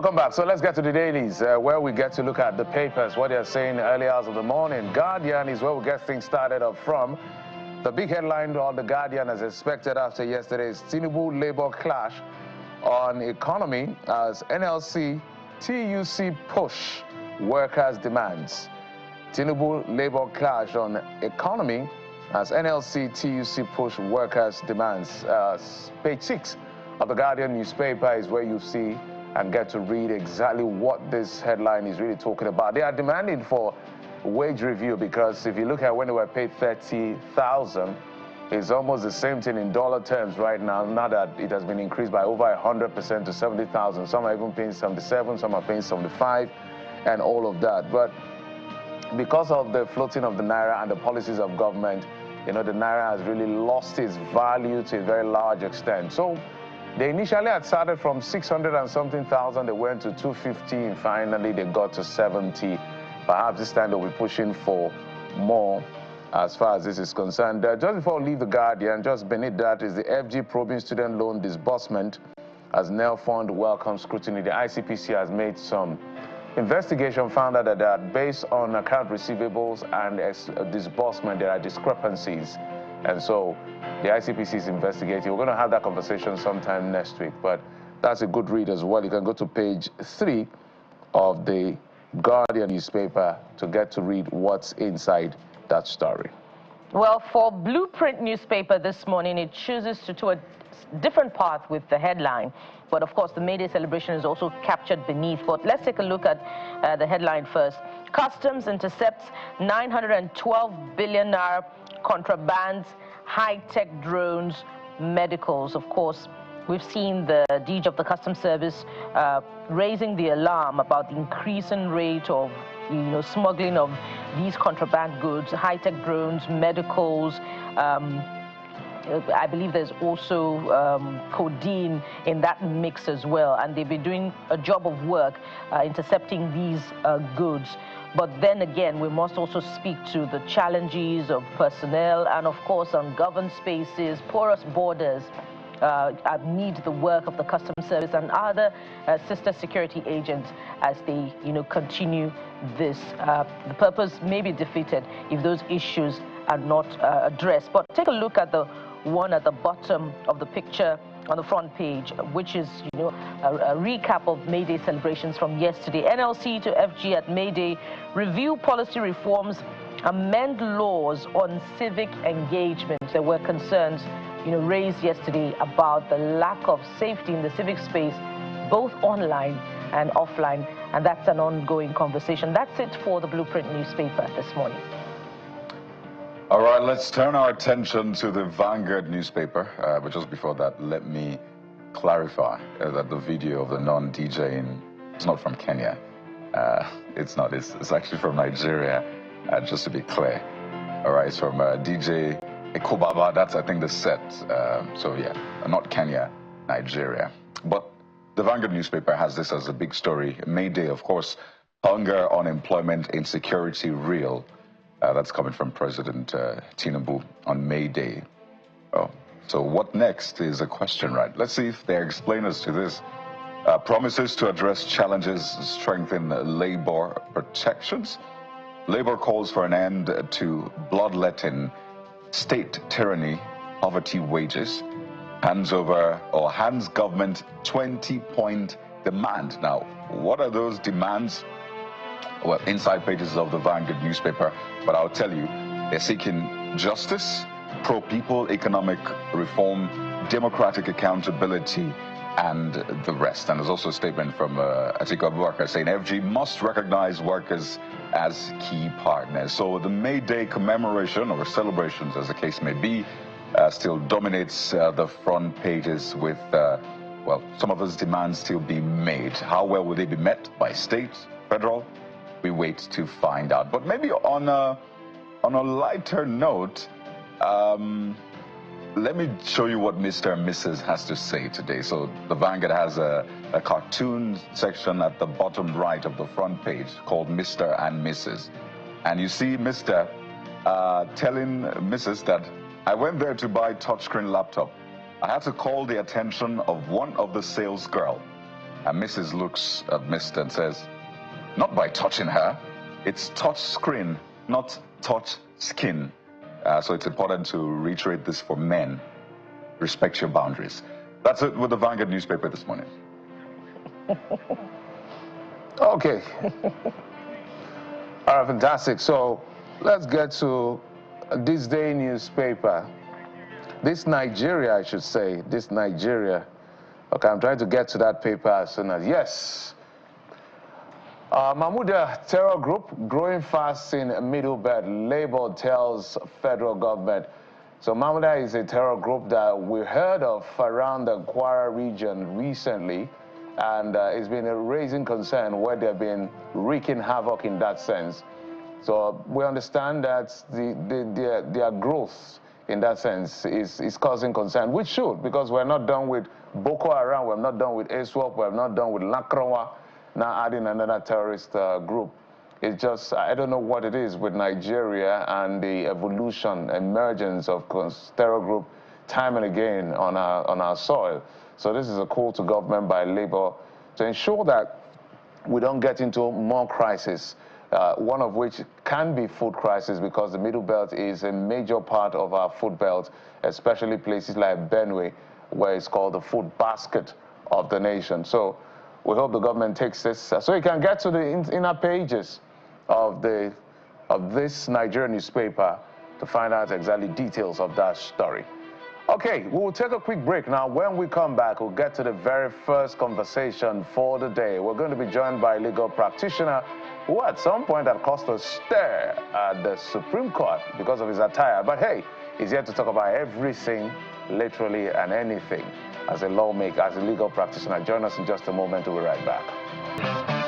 Welcome back. So let's get to the dailies, where we get to look at the papers, what they're saying early hours of the morning. Guardian is where we get things started up from. The big headline on the Guardian, as expected after yesterday's Tinubu Labour clash on economy, as NLC, TUC push workers' demands. Tinubu Labour clash on economy as NLC, TUC push workers' demands. Page 6 of the Guardian newspaper is where you see and get to read exactly what this headline is really talking about. They are demanding for wage review because if you look at when they were paid $30,000, it's almost the same thing in dollar terms right now. Now that it has been increased by over 100% to 70,000. Some are even paying 77, some are paying 75, and all of that. But because of the floating of the naira and the policies of government, you know, the naira has really lost its value to a very large extent. So they initially had started from 600 and something thousand, they went to 250, and finally they got to 70. Perhaps this time they'll be pushing for more as far as this is concerned. Just before we leave the Guardian, just beneath that is the FG probing student loan disbursement as NEL Fund welcomes scrutiny. The ICPC has made some investigation, found out that based on account receivables and disbursement, there are discrepancies. And so the ICPC is investigating. We're going to have that conversation sometime next week, but that's a good read as well. You can go to page 3 of the Guardian newspaper to get to read what's inside that story. Well, for Blueprint newspaper this morning, it chooses to a different path with the headline. But of course, the May Day celebration is also captured beneath. But let's take a look at the headline first. Customs intercepts 912 billion naira contrabands, high-tech drones, medicals. Of course, we've seen the DG of the Customs Service raising the alarm about the increasing rate of smuggling of these contraband goods, high-tech drones, medicals. I believe there's also codeine in that mix as well, and they've been doing a job of work intercepting these goods. But then again, we must also speak to the challenges of personnel and, of course, ungoverned spaces, porous borders need the work of the Customs Service and other sister security agents as they, continue this. The purpose may be defeated if those issues are not addressed. But take a look at the one at the bottom of the picture on the front page, which is, a recap of May Day celebrations from yesterday. NLC to FG at May Day, review policy reforms, amend laws on civic engagement. There were concerns, raised yesterday about the lack of safety in the civic space, both online and offline, and that's an ongoing conversation. That's it for the Blueprint newspaper this morning. All right, let's turn our attention to the Vanguard newspaper. But just before that, let me clarify that the video of the non-DJing is not from Kenya. It's not. It's actually from Nigeria, just to be clear. All right, it's from DJ Ekobaba. That's, I think, the set. So, yeah, not Kenya, Nigeria. But the Vanguard newspaper has this as a big story. May Day, of course, hunger, unemployment, insecurity, real. That's coming from President Tinubu on May Day. Oh, so what next is a question, right? Let's see if they explain us to this. Promises to address challenges, strengthen labor protections. Labor calls for an end to bloodletting, state tyranny, poverty, wages. Hands government 20-point demand. Now, what are those demands? Well, inside pages of the Vanguard newspaper, but I'll tell you, they're seeking justice, pro-people, economic reform, democratic accountability, and the rest. And there's also a statement from Atiku Abubakar saying FG must recognize workers as key partners. So the May Day commemoration, or celebrations as the case may be, still dominates the front pages with, well, some of those demands still being made. How well will they be met by state, federal? We wait to find out. But maybe on a lighter note, let me show you what Mr. and Mrs. has to say today. So the Vanguard has a cartoon section at the bottom right of the front page called Mr. and Mrs. And you see Mr. Telling Mrs. that I went there to buy touchscreen laptop. I had to call the attention of one of the sales girl. And Mrs. looks at Mr. and says, not by touching her, it's touch screen, not touch skin. So it's important to reiterate this for men. Respect your boundaries. That's it with the Vanguard newspaper this morning. Okay. All right, fantastic. So let's get to this day newspaper. This Nigeria, I should say, this Nigeria. Okay, I'm trying to get to that paper as soon as, yes. Mahmouda terror group growing fast in Middle Belt. Labour tells federal government. So Mahmouda is a terror group that we heard of around the Kwara region recently, and it's been raising concern where they've been wreaking havoc in that sense. So we understand that their growth in that sense is causing concern, which should, because we're not done with Boko Haram, we're not done with ISWAP, we're not done with Lakrawa, now adding another terrorist group. It's just, I don't know what it is with Nigeria and the evolution, emergence of terror group time and again on our soil. So this is a call to government by Labour to ensure that we don't get into more crisis, one of which can be food crisis, because the Middle Belt is a major part of our food belt, especially places like Benue, where it's called the food basket of the nation. So we hope the government takes this, so you can get to the inner pages of this Nigerian newspaper to find out exactly details of that story. Okay, we will take a quick break now. When we come back, we'll get to the very first conversation for the day. We're going to be joined by a legal practitioner who at some point had caused a stir at the Supreme Court because of his attire. But hey, he's here to talk about everything, literally, and anything as a lawmaker, as a legal practitioner. Join us in just a moment. We'll be right back.